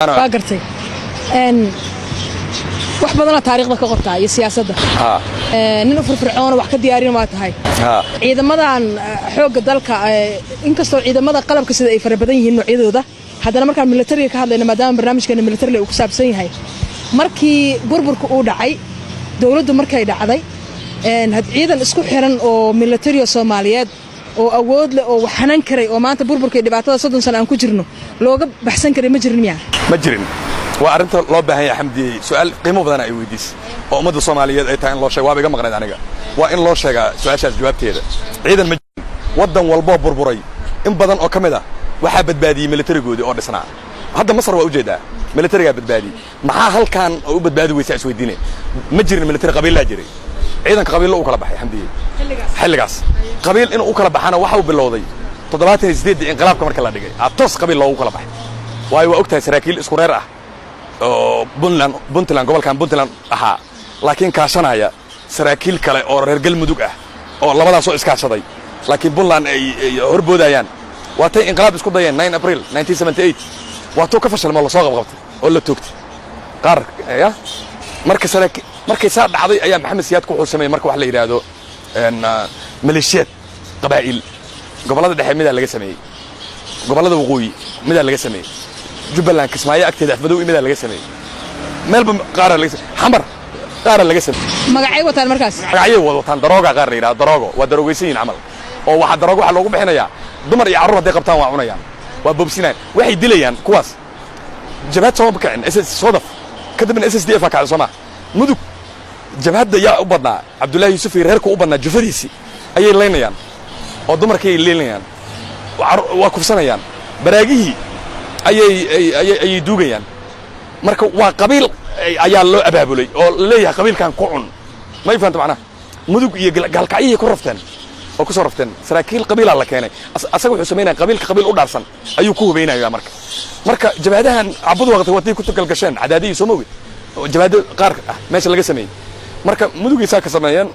waa gartay wax badan taariikhda ka qortaa iyo siyaasadda nin firfircoon wax ka diyaarin ma tahay ciidamadan xoogga dalka inkastoo ciidamada qalabka sida ay farabadan yihiin noocyadooda haddana markaan militariga ka hadlayna maadaama barnaamijkeena militariga uu ku saabsan yahay markii burburka uu dhacay dawladdu markay dhacday ciidan isku xiran oo militariga Soomaaliyeed oo awood leh oo waxanan karay oo maanta burburka dhibaatada 30 sano aan ku jirno looga baxsan karay ma jirin miyaa ma jirin waa arinta loo baahan yahay xamdi su'aal qiimo badan ay weydiis oo ummadda Soomaaliyeed ay tahay in loo sheego waa iga maqnayd aniga waa in loo sheegaa su'aashaas jawaabteeda ciidan ma jirin wadan walba burburay in badan oo kamid ah waxa badbaadiyay militarigoodii oo dhisnaa hadda Masar waa u jeedaa militariga badbaadiyay maxaa halkan u badbaadi weysay isweydiinay ma jirin militari qabiil la jiray ciidanka qabiil uu kala baxay xamdi xilligaas qabiil inuu kala baxana waxa uu bilowday 78 inqilaabka marka la dhigay atos qabiil loogu kala baxay waayo waa ogtahay saraakiil isku reer ah oo Puntland gobolkan Puntland aha laakiin kaashanaya saraakiil kale oo reer galmudug ah oo labadaas soo iskaashaday laakiin Puntland ay horboodayaan waatay inqilaab isku dayeen 9 April 1978 waato ka fashilmay la soo qabqabtay oo la toogtay qaar ya marka saraakiil markay saa dhacday ayaa Maxamed Siyaad ku xulsamay marka wax la yiraahdo maleeshiyad qabaa'il gobolada dhexe mid laga sameeyay gobolada waqooyi mid laga sameeyay Jubbaland Kismaayo agteeda afmadow mid laga sameeyay meelba qaar laga xamar qaar laga sameeyay magacay wataan markaas magacay wataan darooga qaar la yiraahdo daroogo waa daroogaysiin amal oo waxa daroogo waxa loogu bixinayaa dumar iyo carruur haday qabtaan waa cunayaan waa bobsinaan waxay dilayaan kuwaas jabhad soo bakayn SS Sodaf kadibna SSDF ka kacay Soomaa mudug jabhadda yaa u badnaa Cabdullaahi Yuusuf iyo reerku u badnaa jufadiisi ayay leynayaan oo dumarkii leynayaan waa kufsanayaan baraagihii ayay duugayaan marka waa qabiil ayaa loo abaabulay oo leeyahay qabiilkan ku cun ma ifanta macna mudug iyo galkaciyay ku rafteen oo ku soo rafteen saraakiil qabiil la keenay asaga wuxuu sameeyay qabiil u dhaarsan ayuu ku hubeynayaa marka jabhadahan cabud waqti wadii ku tagal gasheen cadaadii Soomaali jabhada qaar meesha laga sameeyay marka mudugiisa ka sameeyeen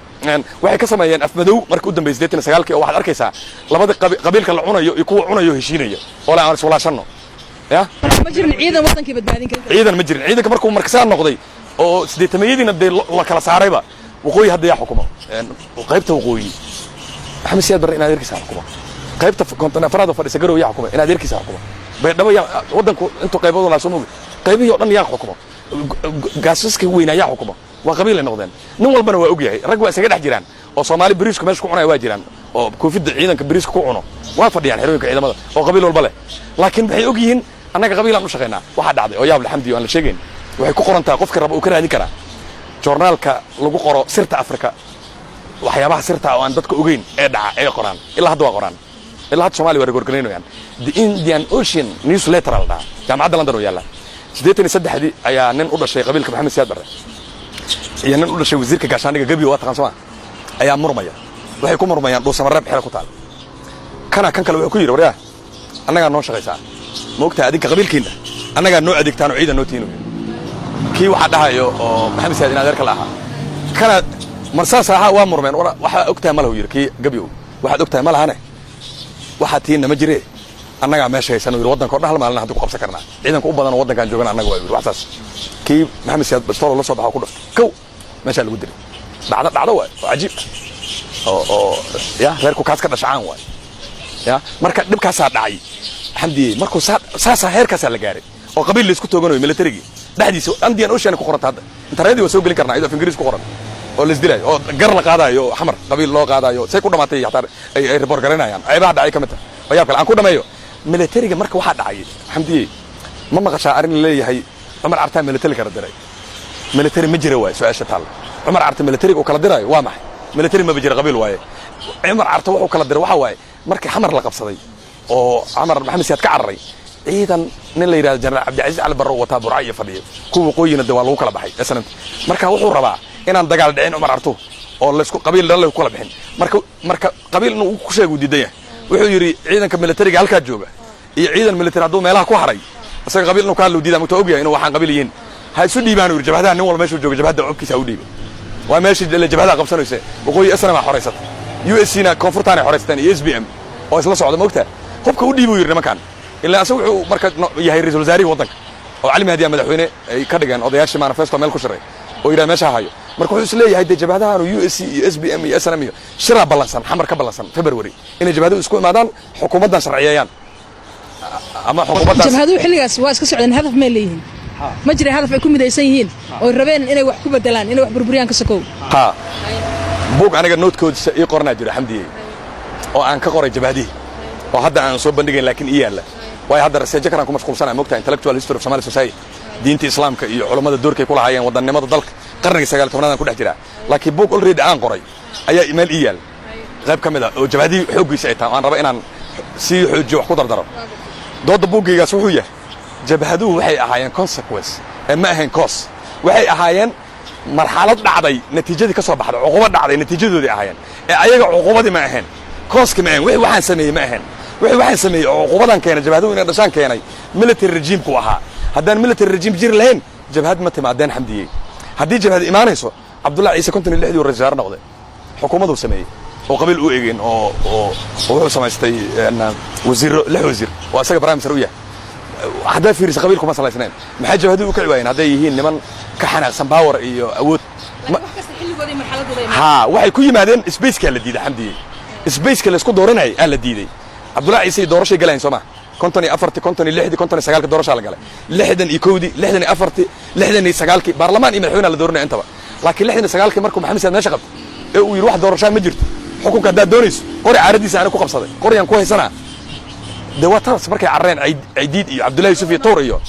waxay ka sameeyeen afmadow markii u dambeysay 89 oo waxaad arkaysaa labada qabiilka la cunayo iyo kuwa cunayo heshiinayo oo la aan walaashano ya ma jirin ciidan wadankii badbaadin kara ciidan ma jirin ciidanka markuu markasaan noqday oo 80yadiina la kala saarayba waqooyi hadda yaa xukumo qaybta waqooyi Maxamed Siyaad Barre inaad erkiisa xukumo qaybta kontonafraad fadhiisa garow yaa xukumo inaad erkiisa xukumo baydhabo yaa wadanku intuu qaybado la Soomaali qaybihi oo dhan yaa xukumo gaasaska weynaa yaa xukumo waa qabiil ay noqdeen nin walbana waa og yahay rag waa isaga dhex jiraan oo Soomaali bariisku meesha ku cunay waa jiraan oo koofida ciidanka bariisku ku cuno waa fadhiyaan xirooyinka ciidamada oo qabiil walba leh laakiin waxay og yihiin annaga qabiilan u shaqeynaa waxa dhacday oo yaab alxamdi aan la sheegeen waxay ku qorantaa qofka raba uu ka raadin karaa journalka lagu qoro sirta Afrika waxyaabaha sirta oo aan dadka ogeyn ee dhaca ee qoraan ilaa hadda waa qoraan ilaa hadda Soomaali waa gorgoleynayaan the Indian Ocean newsletter alda jaamacadda London oo yaala 83 ayaa nin u dhashay qabiilka Maxamed Siyaad Barre iyo nin u dhashay wasiirka gaashaandhigga Gabiyo waa taqaan Soomaa ayaa murmaya waxay ku murmayaan dhuusamareeb xil ku taal kan kale wuxuu ku yiri wariyaa annaga noo shaqaysaa ma ogtaa adinka qabiilkiina annaga noo adeegtaan oo ciidan noo tiino kii waxa dhahayo oo Maxamed Siyaad inaad erka lahaa kana marsaas aha waa murmeen waxa ogtaa malaha yiri kii Gabiyo waxaad ogtaa malahane waxa tiina ma jiree annaga meesha haysan oo wadanka dhahal maalin hadda ku qabsan karnaa ciidanka u badan wadankan joogan annaga waa yiri waxaas kii Maxamed Siyaad bastool la soo baxo ku dhaftay kow meesha lagu diray dhacdo waa ajiib oo ya reerku kaas ka dhashaan waa ya marka dibkaas dhacay xamdi markuu saasa heerkaas la gaaray oo qabiil la isku tooganayo militariga dhaxdiisa Indian Ocean ku qoranta internet waa soo gelin karnaa iyadoo Ingiriis ku qoran oo la isdilay oo gar la qaadayo xamar qabiil loo qaadayo say ku dhamaatay xataa ay report garanayaan ayba dhacay kamid ah yaab kale aan ku dhameeyo militariga marka waxa dhacay xamdi ma maqashaa arin leeyahay Umar Arta militariga kala diray military ma jira way su'aasha taal Umar Arta militariga oo kala diray waa maxay military ma jira qabiil waaye Umar Arta wuxuu kala diray waxa waaye markii xamar la qabsaday oo Umar Maxamed Siyaad ka cararay ciidan nin la yiraahdo General Abdi Ali Barro wata Burcay fadhiyo kuwa qoyina dawaa lagu kala baxay aslan marka wuxuu rabaa inaan dagaal dhicin Umar Arto oo la isku qabiil la kala bixin marka qabiil uu ku sheego diidan wuxuu yiri ciidanka militariga halka jooga iyo ciidan militari haduu meelaha ku haray asaga qabiil inuu ka loo diidaa mugta ogyahay inuu waxaan qabiil yihiin ha isu dhiibaan uu jabhadaha nin walba meesha jooga jabhada cubkiisa u dhiibay waa meesha jabhada qabsanaysa waqooyi asna ma xoreysat USC-na koonfurtaana xoreystaan iyo SBM oo isla socdo moogta hubka u dhiibay yiri nimankan ilaa asagu wuxuu marka yahay ra'iisul wasaarihi wadanka oo cali mahdi madaxweyne ay ka dhigeen odayaashii manifesto meel ku shiray oo yiraahdo meesha hayo marka wuxuu isleeyahay jabhadahan USC iyo SBM iyo SNM iyo shira balansan xamar ka balansan February inay jabhadu isku imaadaan xukuumaddan sharciyeeyaan ama xukuumaddan jabhadu xilligaas waa iska socdeen hadaf ma leeyihiin ma jira hadaf ay ku midaysan yihiin oo rabeen inay wax ku bedelaan inay wax burburiyaan ka sokow buug aniga noodkood ii qornaa jira xamdiye oo aan ka qoray jabhadii oo hadda aan soo bandhigayn laakiin iyaala way hadda raseejo kan ku mashquulsanaa moogtaa intellectual history of Somali society diinta islaamka iyo culimada doorkay ku lahaayeen wadannimada dalka qarniga 19aad ku dhex jira laakiin buug already aan qoray ayaa email iyaal qayb kamid ah oo jabhadii xoogiisa ay tahay aan raba inaan si xoojiyo wax ku dardaro dooda buugaygaas wuxuu yahay jabhadu waxay ahaayeen consequence ma ahayn cause waxay ahaayeen marxalad dhacday natiijadii ka soo baxday cuquba dhacday natiijadoodii ahaayeen ee ayaga cuqubadii ma ahayn cause ma ahayn waxaan sameeyay ma ahayn waxaan sameeyay cuqubadan keenay jabhadu inay dhashaan keenay military regime ku ahaa haddaan military regime jir lahayn jabhad ma timaadeen xamdiyey haddii jabhad imaanayso Abdullah Ciise konton lixdii uu rajaar noqday xukuumaddu sameeyay oo qabiil u eegeen oo wuxuu samaystay wasiir oo asaga prime minister u yahay hadda fiiris qabiilku ma salaysneen maxay jabhadu u kiciyeen hadday yihiin niman ka xanaaqsan power iyo awood waxay ku yimaadeen space-ka la diiday xamdiyey space-ka la isku dooranay la diiday Abdullah Ciise doorashay galeen Soomaa konton iyo afartii konton iyo lixdii konton iyo sagaalkii doorashaa la galay lixdan iyo kowdii lixdan iyo afartii lixdan iyo sagaalkii baarlamaan iyo madaxweyne la dooranay intaba laakiin lixdan iyo sagaalkii markuu Maxamed Saad meesha qabtay ee uu yiri wax doorasho ma jirto xukunka hadda doonayso qori caaradiisa aan ku qabsaday qoriyaan ku haysanaa dawataas markay carreen Ciidiid iyo Abdullah Yusuf iyo Toor iyo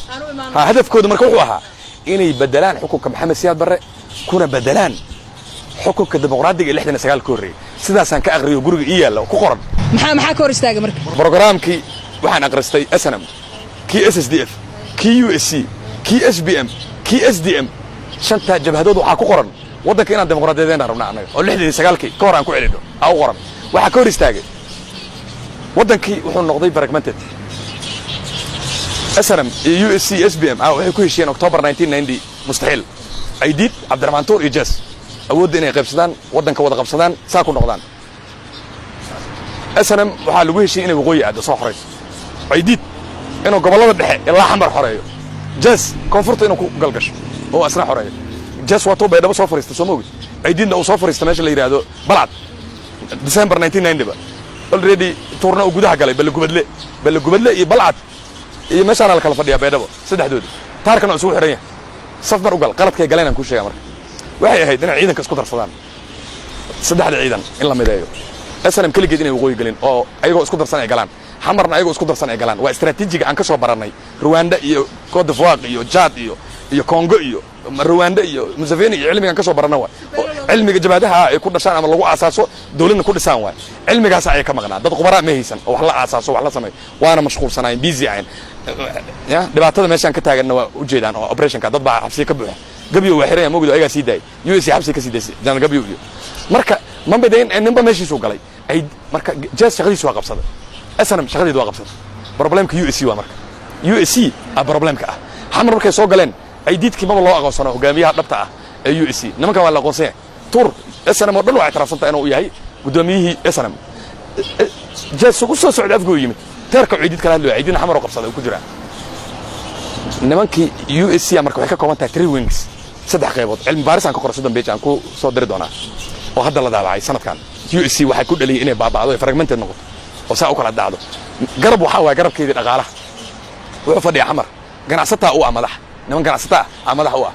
hadafkoodu marka wuxuu ahaa inay bedelaan xukunka Maxamed Siyaad Barre kuna bedelaan xukunka dimuqraadiga 69 ka horeeyay sidaasaan ka aqriyo guriga ii yaala ku qoran maxaa ka hor istaagay marka barnaamijkii waxaan aqristay SNM kii SSDF kii USC kii SBM kii SDM shanta jabhadood waxa ku qoran wadanka inaan dimuqraadiyadeyn rabnaa anaga oo 69kii ka hor aan ku celino aa u qoran waxa ka hor istaagay wadankii wuxuu noqday fragmented SNM iyo USC SBM waxay ku heshiyeen October 1990 mustaxil Ciidiid Cabdiraxmaan Tuur iyo Jas awoodda inay qaybsadaan wadanka wada qabsadaan saa ku noqdaan SNM waxa lagu heshiiyay inay waqooyi aado soo xoreyso Ciidiid inuu gobolada dhexe ilaa xamar xoreeyo Jas koonfurta inuu ku galgasho oo asna xoreeyo Jas waa too baydhabo soo fariistay soo moogid Ciidiidna uu soo fariistay meesha la yiraahdo Balcad December 1990 already Tuurna uu gudaha galay Balgubadle iyo Balcad iyo meesha la kala fadhiyaa baydhabo saddexdood taarkana uu soo xiran yahay safar u gal qaladkay galeen aan ku sheegay marka waxay ahayd inay ciidanka isku darsadaan saddexda ciidan in la mideeyo SNM kaligeed inay waqooyi galin oo ayagoo isku darsan ay galaan xamarna ayagoo isku darsan ay galaan waa istaraatiijiga aan ka soo baranay Rwanda iyo Cote d'Ivoire iyo Chad iyo Congo iyo Rwanda iyo Museveni iyo cilmigan ka soo baranay waa cilmiga jabhadaha ay ku dhashaan ama lagu aasaaso dawladna ku dhisaan waa cilmigaas ay ka maqnaa dad khubara ma haysan oo wax la aasaaso wax la sameeyo waana mashquulsanaayeen busy ahayn ya dhibaatada meeshan ka taaganna waa u jeedaan oo operationka dad baa xabsi ka buuxa gabiyo waa xiran moogdo ayaga sii daay USC xabsi ka sii daay jaan gabiyo iyo marka ma badeyn ninba meeshiisu galay ay marka Jas shaqadiisu waa qabsaday SNM shaqadeedu waa qabsaday problemka USC waa marka USC problemka ah xamar markay soo galeen Ciidiidkii ma loo aqoonsano hogaamiyaha dhabta ah ee USC nimanka waa la aqoonsan Tuur SNM oo dhan waa ictiraafsantay inuu yahay gudoomiyihii SNM Jas ugu soo socday afgoo yimid teerka Ciidiid kala hadlay Ciidiidna xamar oo qabsaday ku jira nimankii USC marka waxay ka kooban tahay 3 wings saddex qaybood cilmi baaris aan ka qoray Sudan aan ku soo diri doonaa oo hadda la daabacay sanadkan USC waxay ku dhaliyay inay baabacdo ay fragmented noqoto oo saa u kala dhacdo garab waxa waa garabkeedii dhaqaalaha wuxuu fadhiyaa xamar ganacsataa u madax niman ganacsataa madax u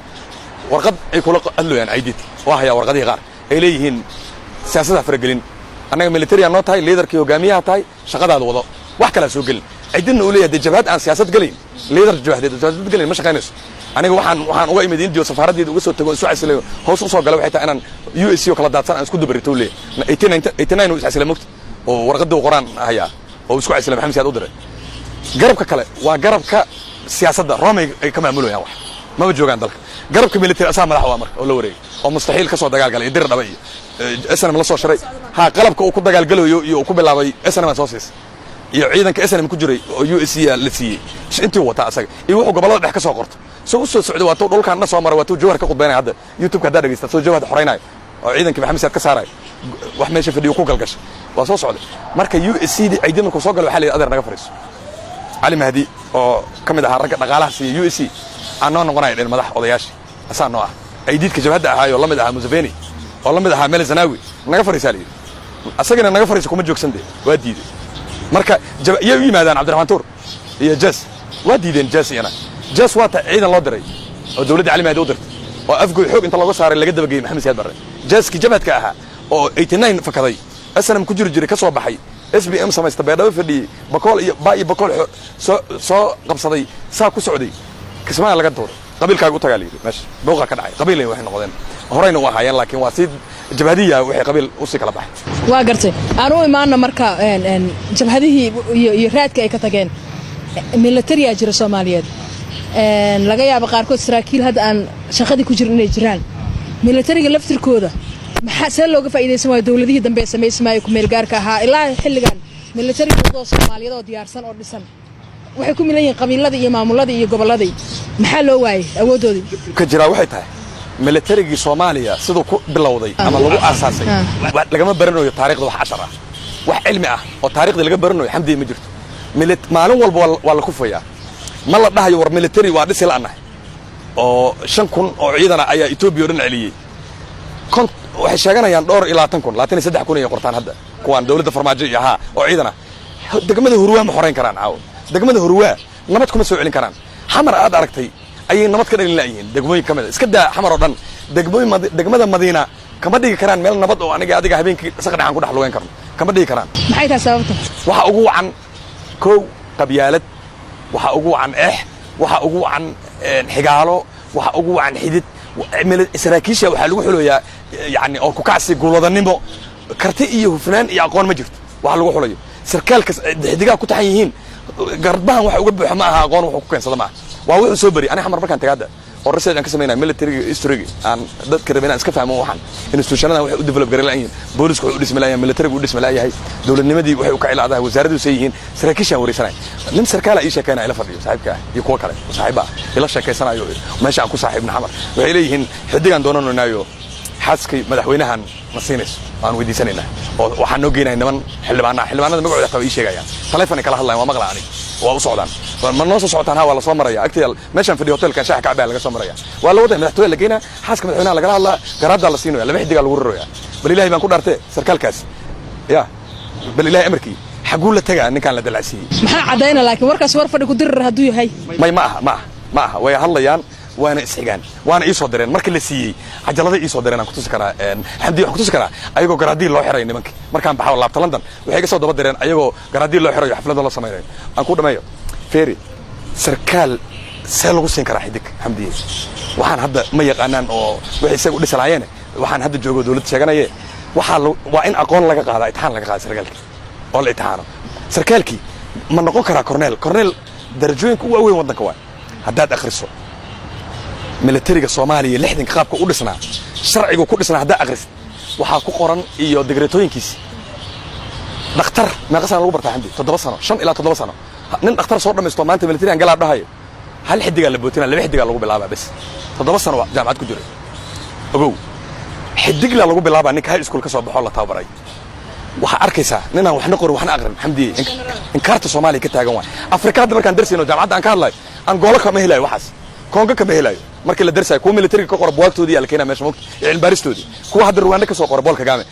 warqad ay kula hadlayaan Ciidiid waa haya warqadii qaar ay leeyihiin siyaasadda faragelin anaga military aan noo tahay leaderkii hogaamiyaha tahay shaqadaada wado wax kala soo gelin Ciidiidna uu leeyahay jabhad aan siyaasad galin leader jabhad galin ma shaqaynayso aniga waxaan uga imid India safaaradeeda uga soo tago soo xasilayo hoos u soo galay waxay tahay inaan USC oo kala daadsan aan isku dubarito leeyahay 89 uu xasilay mugti oo warqada uu qoraan haya oo isku xasilay Maxamed Siyaad u diray garabka kale waa garabka siyaasadda Rome ay ka maamulayaan wax ma joogaan dalka garabka military asaa madax waa marka oo la wareegay oo mustaxiil ka soo dagaal galay dir dhaba iyo SNM la soo sharay qalabka uu ku dagaal galayo iyo ku bilaabay SNM soo siis iyo ciidanka SNM ku jiray oo USC la siiyay intii wata asaga iyo wuxuu gobolada dhex ka soo qorto soo socday waa dhulkan soo maray waa jawhar ka qudbeynay hadda YouTube ka dhageysta soo jawhar xoreynay oo ciidanka Maxamed Siyaad ka saaray wax meesha fadhiyo ku galgashay waa soo socday marka USC ciidanku soo galay waxa la adeer naga fariiso Ali Mahdi oo kamid ah ragga dhaqaalaha si USC anoo noqonay dhin madax odayaashii asaan noo ah aydiidka jabhadda ahaayo la mid ahaa Museveni oo la mid ahaa Mele Zenawi naga fariisaa leeyahay asagana naga fariiso kuma joogsande waa diiday marka iyay u yimaadaan Cabdiraxmaan Tuur iyo Jas waa diideen Jas iyana Jas waa ta ciidan loo diray oo dawladda caalamiga u dirtay oo afgoy xoog inta laga saaray laga dabageeyay Maxamed Siyaad Barre Jaski jabhadka ahaa oo 89 fakaday asnam ku jiri jiray ka soo baxay SBM samaysta beedhaw fadhiyay bakool iyo bakool soo qabsaday saa ku socday kismaa laga dooray qabiilkaaga u tagaaliyay meesha booqa ka dhacay qabiilay waxay noqdeen horeyna waa hayeen laakiin waa si jabhadiya waxay qabiil u sii kala baxay waa gartay aan u imaana marka jabhadihii iyo raadka ay ka tageen military ajira Soomaaliyeed laga yaabo qaarkood saraakiil hadda aan shaqadii ku jirin inay jiraan militariga laftirkooda maxaa soo looga faa'iideysan waa dawladihii dambe sameysmay ku meel gaarka ahaa ilaa xilligan militariga Soomaaliyeed oo diyaarsan oo dhisan waxay ku milayeen qabiiladii iyo maamuladii iyo goboladii maxaa loo waayay awoodoodii ka jira waxay tahay militariga Soomaaliya sidoo ku bilowday ama lagu aasaasay lagama baranayo taariikhda wax ashar ah wax cilmi ah oo taariikhda laga baranayo xamdi ma jirto maalin walba waa la kufayaa ma la dhahayo war military waa dhis ilaanahay oo 5,000 oo ciidan ayaa Itoobiya dhan celiyay waxay sheeganayaan dhowr ilaa 10,000 iyo qortaan hadda kuwaan dawladda farmaajo iyo ahaa oo ciidana degmada Hurwaa ma xoreyn karaan caaw degmada Hurwaa nabad kuma soo celin karaan xamar aad aragtay ayay nabad ka dhalin laayeen degmooyin kamid iska daa xamar oo dhan degmada Madiina kama dhigi karaan meel nabad oo adiga habeenkii saqdhaxan ku dhaxluweyn karno kama dhigi karaan maxay tahay sababta waxa ugu wacan koow qabyaalad waxa ugu wacan waxa ugu wacan xigaalo waxa ugu wacan xidid saraakiisha waxa lagu xulooyaa yani oo ku kacsi guuladanimo karti iyo hufnaan iyo aqoon ma jirto waxa lagu xulayo sarkaalka xidigaa ku taxan yihiin garbahan waxa uga buuxa ma aha aqoon wuxuu ku keensada ma waa wuxuu soo bari aniga xamar markaan tagaada oo research aan ka sameynaa military history aan dadka rabeen iska fahmo waxan institutionada waxay u develop garan laayeen boolisku wuxuu u dhismay laayeen military u dhismay laayahay dawladnimadii waxay u ka cilaadahay wasaaraddu sayihiin saraakiishan wareysanaay nin sarkaala ii sheekayna ila fadhiyo saaxiibka iyo kuwa kale saaxiiba ila sheekaysanayo meesha aan ku saaxiibna xamar waxay leeyihiin xidigan doonanaynayo xaskay madaxweynahan nasiinayso aan weydiisanayna oo waxaan noo geenay niman xildhibaanada magacooda qaba ii sheegayaan telefoon kala hadlayaan waa maqla aniga waa u socdaan ma noo soo socotaan waa la soo maraya agtiyaal meeshan fadhiyo hotelkan shaax kacbaa laga soo maraya waa la waday madaxtooyada la geynaa xaaska madaxweynaha laga hadlaa garaadda la siinayo laba xidiga lagu raraya bal ilaahay baan ku dhaartay sarkaalkaas ya bal ilaahay amarkii xaguu la tagaa ninkan la dalacsiiyay maxaa cadayna laakiin warkaas war fadhi ku dirir haduu yahay ma aha way hadlayaan waana isxigaan waana ii soo direen markii la siiyay cajalada ii soo direen aan ku tusi karaa xamdi wax ku tusi karaa ayagoo garaadii loo xiray nimankii markaan baxo laabta London waxay ka soo daba direen ayagoo garaadii loo xiray xaflad la sameeyay aan ku dhameeyo feeri sarkaal see lagu siin karaa xidig xamdi waxaan hadda ma yaqaanaan oo waxay isagu dhisalaayeen waxaan hadda joogo dawladda sheeganayay waa in aqoon laga qaada imtixaan laga qaada sarkaalkii oo la imtixaano sarkaalkii ma noqon karaa cornel darajooyinka ugu weyn wadanka waa haddaad akhriso militariga Soomaaliya 60 qaabka u dhisnaa sharcigu ku dhisnaa hadda akhris waxa ku qoran iyo digreetooyinkiisa dhakhtar ma qasan lagu bartaa xamdi 7 sano 5 ilaa 7 sano nin dhakhtar soo dhameysto maanta military aan galaa dhahayo hal xidiga la bootina laba xidiga lagu bilaabaa bas 7 sano jaamacad ku jiray ogow xidig la lagu bilaabaa ninka high school ka soo baxo la tababaray waxa arkaysaa ninaan waxna qor waxna aqrin xamdi in kaarta Soomaaliya ka taagan waa Afrikada markaan darsiino jaamacadda aan ka hadlay aan goolo kama helayo waxaas konga kama helayo markii la darsay kuwa military ka qor buugtoodii la keenay meesha moogta cilmi baaristoodii kuwa hadda Rwanda ka soo qor boolka gaame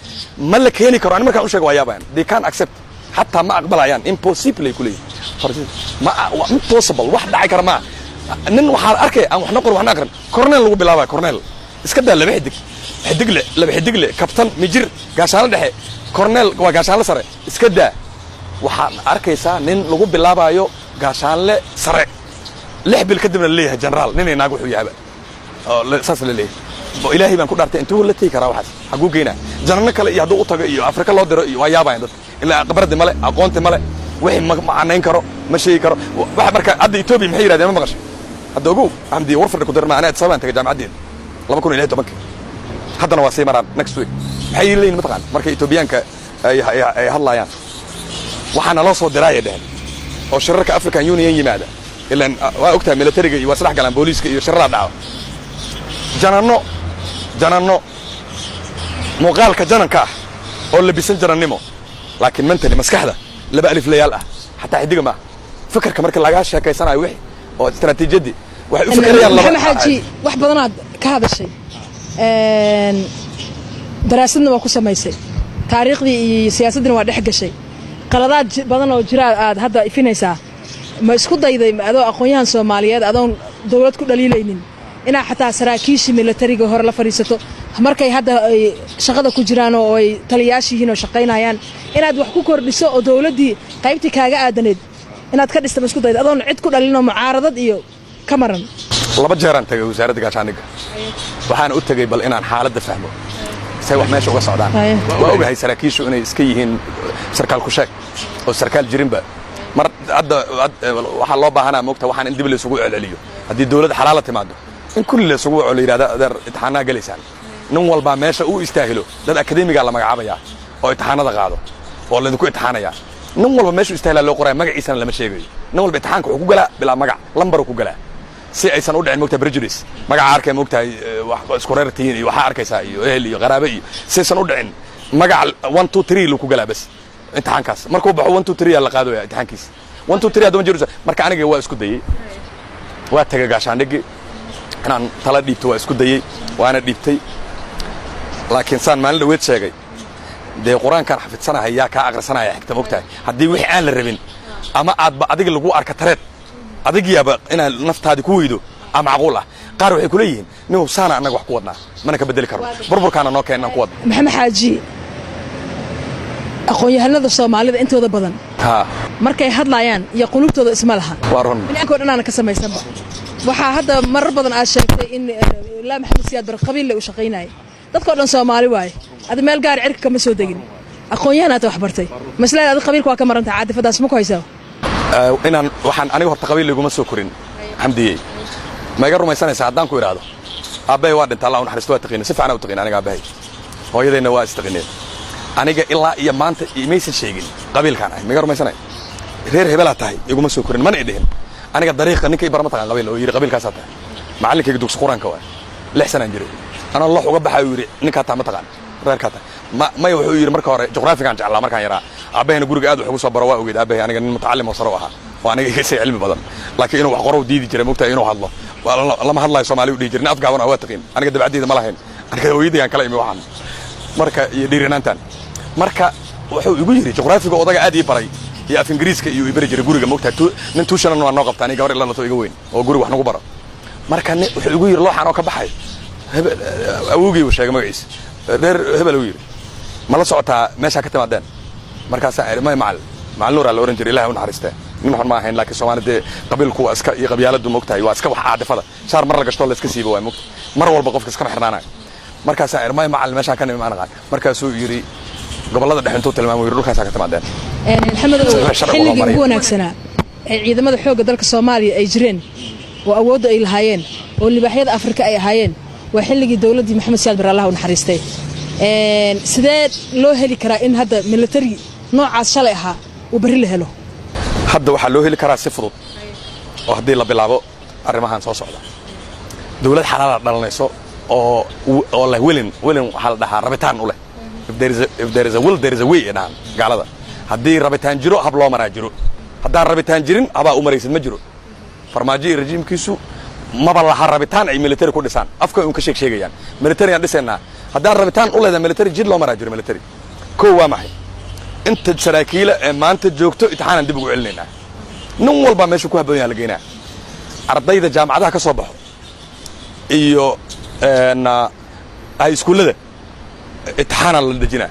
ma la keeni karo markaan u sheego waayabaan they can accept hatta ma aqbalayaan impossible kulay ma impossible wax dhacay kara ma nin waxa arkay aan waxna qor waxna aqrin cornel lagu bilaabay cornel iska daa laba xidig le kabtan mijir gaashaan dhexe cornel waa gaashaan sare iska daa waxa arkaysaa nin lagu bilaabayo gaashaan le sare lix bil kadibna leeyahay general nin inaag wuxuu yahay oo saas la leeyahay oo ilaahay baan ku dhaartay intuu la tii karaa waxaas xaguu geena janna kale iyo haduu u tago iyo Afrika loo diro iyo waayaabayn dad ilaa qabrad male aqoonti male wixii ma aaneyn karo ma sheegi karo waxa marka hadda Ethiopia maxay yiraahdeen ma maqashay hadda ogow amdi warfar ku dirma anaa sabaan taga jaamacadeed 2016 haddana waa sii maraan next week maxay leeyihiin mataqaan marka Ethiopianka ay hadlayaan waxaana loo soo diray dhahan oo shirarka African Union yimaada ilaan waa ogtahay militariga iyo wasrax galaan booliiska iyo shirarada dhaco janano muuqaalka jananka oo labisan janannimo laakiin mentally maskaxda laba alif layaal ah hatta xidiga ma fikirka marka laga sheekaysanayo wixii oo istaraatiijiyadii waxay u fikirayaan laba maxamed xaaji wax badanaad ka hadashay daraasadna waa ku samaysay taariikhdii iyo siyaasaddiina waa dhex gashay qaladaad badan oo jira aad hadda ifinaysaa ma isku dayday adoo aqoon-yahan Soomaaliyeed adoon dawlad ku dhaliilaynin inaa xataa saraakiishii militariga hore la fariisato markay hadda ay shaqada ku jiraan oo ay taliyaashihiin oo shaqaynayaan inaad wax ku kordhiso oo dawladdii qaybtii kaaga aadaneed inaad ka dhistay isku dayday adoon cid ku dhalinoo mucaaradad iyo kamaran laba jeer aan tagay wasaaradda gaashaandhigga waxaan u tagay bal inaan xaaladda fahmo say wax meesha uga socdaan waa ogahay saraakiishu inay iska yihiin sarkaal ku sheeg oo sarkaal jirinba mar hadda waxaa loo baahanaa moogta waxaan in dib la isugu celceliyo haddii dawladda xalaala timaado in kulli la isugu la yidhahda adeer imtixaanaa gelaysaan nin walbaa meesha uu istaahilo dad akademiga la magacaabayaa oo imtixaanada qaado oo laydinku imtixaanayaa nin walba meeshu istaahilaa loo qoraya magaciisana lama sheegayo nin walba imtixaanka wuxuu ku galaa bilaa magac lambaru ku galaa si aysan u dhicin moogtahay prejudice magaca arkay moogtahay wax isku reertihiin iyo waxaa arkaysaa iyo ehel iyo qaraabe iyo si aysan u dhicin magaca 1 2 3 lu ku galaa bas imtixaankaas markuu baxo 1 2 3 la qaadaya imtixaankiis 1 2 3 hadda ma jiro marka aniga waa isku dayay waa tagay gaashaandhigi inaan tala dhiibto waa isku dayay waana dhiibtay laakiin saan maalin dhaweed sheegay dee quraankan xafidsanahay yaa ka aqrisanaya xigta moogtahay haddii wixii aan la rabin ama aadba adiga lagu arka tareed adigiyaaba inaad naftaadi ku weydo ama macquul ah qaar waxay ku leeyihiin nin hubsaana annaga wax ku wadnaa mana ka bedeli karno burburkaana noo keenan ku wadna maxamed xaaji aqoon-yahanada Soomaalida intooda badan markay hadlayaan iyo qulubtooda isma laha waa run inaankood dhanaan ka samaysanba waxaa hadda marar badan aad sheegtay in la maxamed siyaad bar qabiil u shaqeynay dadka dhan Soomaali waay ad meel gaar cirka kama soo degin aqoon-yahanada wax bartay maslaada ad qabiilku waa ka maranta caadifadaas ma ku haysaa inaan waxaan aniga horta qabiil iguma soo korin xamdiyey ma iga rumaysanaysaa haddaan ku idhaahdo aabbahay waa dhinta allah u naxariisto waa taqiina si fiican u taqiina aniga aabbahay hooyadayna waa istaqiineen aniga ilaa iyo maanta imaysan sheegin qabiilkaan ahay ma iga rumaysanay reer hebelaa tahay iguma soo korin mana idhihin aniga dariiqa ninka ibar ma taqaan qabiil oo yidhi qabiilkaasaa tahay macallinkayga dugsi quraanka waa 6 sanaan jiray anaa loox uga baxay uu yidhi ninkaa taa ma taqaan reerkaa tahay maya wuxuu yidhi marka hore juqraafigaan jeclaa markaan yaraa aabbahayna guriga aad wax ugu soo baro waa ogeed aabbahay aniga nin mutacallim oo sare u ahaa oo aniga iga say cilmi badan laakiin inuu wax qoro diidi jiray moogtahay inuu hadlo lama hadlayo Soomaali u dhihi jiray afgaaban waa taqiin aniga dabacdeeda ma lahayn aniga hooyadayaan kala imi waxaan marka iyo dhiirinaantan marka wuxuu igu yiri juqraafiga odaga aad ii baray iyo af ingiriiska iyo ibari jiray guriga moogtahay nin tuushanan waa noo qabtaa aniga gabar ilaa la iga weyn oo guriga wax nagu baro marka wuxuu igu yiri looxan oo ka baxay awogii uu sheegay magaciisa reer hebel uu yiri ma la socotaa meesha ka timaadeen markaas ay macal nuur la oran jiray ilaahay u naxariistay nin waxan ma ahayn laakiin Soomaalida qabiilku waa iska iyo qabyaaladu moogtahay waa iska wax caadifada shaar mar la gashto la iska siibo waa moogtahay mar walba qofka iska xirnaanay markaas ay macal meesha ka nimid macna markaas uu yiri gobolada dhaxintu tilmaamay yiri dhulkaas ka timaadeen maxamed xilligii ugu wanaagsanaa ee ciidamada xoogga dalka Soomaaliya ay jireen oo awood ay lahaayeen oo libaaxyada Afrika ay ahaayeen waa xilligii dawladii Maxamed Siyaad Barre Allah u naxariistay sidee loo heli karaa in hadda military noocaas shalay ahaa uu bari la helo hadda waxaa loo heli karaa si fudud oo haddii la bilaabo arrimahan soo socda dawlad xalaal dhalanayso oo leh wilin waxaa la dhahaa rabitaan u leh if there is a will there is a way inaan gaalada haddii rabitaan jiro hab loo maraa jiro haddaan rabitaan jirin habaa u maraysid ma jiro farmaajo iyo rejiimkiisu maba laha rabitaan ay military ku dhisaan afka uu ka sheegayaan military aan dhisaynaa haddaan rabitaan u leedahay military jid loo maraa jiro military koo waa maxay inta saraakiila ee maanta joogto imtixaanan dib ugu celinaynaa nin walba meesha ku habboon yahay la geynaa ardayda jaamacadaha ka soo baxo iyo ay iskuullada imtixaanan la dejinaa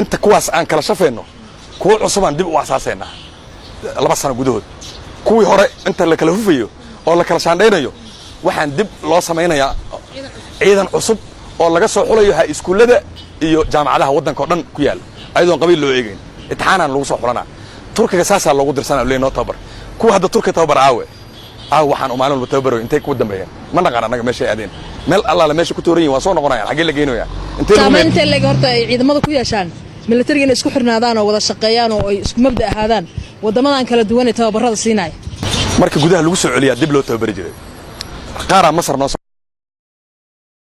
inta kuwaas aan kala shafayno kuwa cusubaan dib u asaasaynaa 2 sano gudahood kuwii hore inta la kala hufayo oo la kala shaandhaynayo waxaan dib loo samaynayaa ciidan cusub oo laga soo xulayo ha iskuullada iyo jaamacadaha waddanka oo dhan ku yaal ayadoon qabiil loo eegayn imtixaanan lagu soo xulanaa turkiga saasaa loogu dirsanaa leeynoo tababar kuwa hadda turkiga tababar waxaan u maalin walba tababaro intay ku dambeeyeen ma naqaan annaga meeshay aadeen meel allaala meesha ku tooran yihiin waa soo noqonayaan xaggee la geynayaa intee leeg horta ay ciidamada ku yeeshaan militariga inay isku xirnaadaan oo wada shaqeeyaan oo ay isku mabda ahaadaan wadamadan kala duwan ee tababarada siinaya marka gudaha lagu soo celiyaa dib loo tababari jiray qaara Masar noo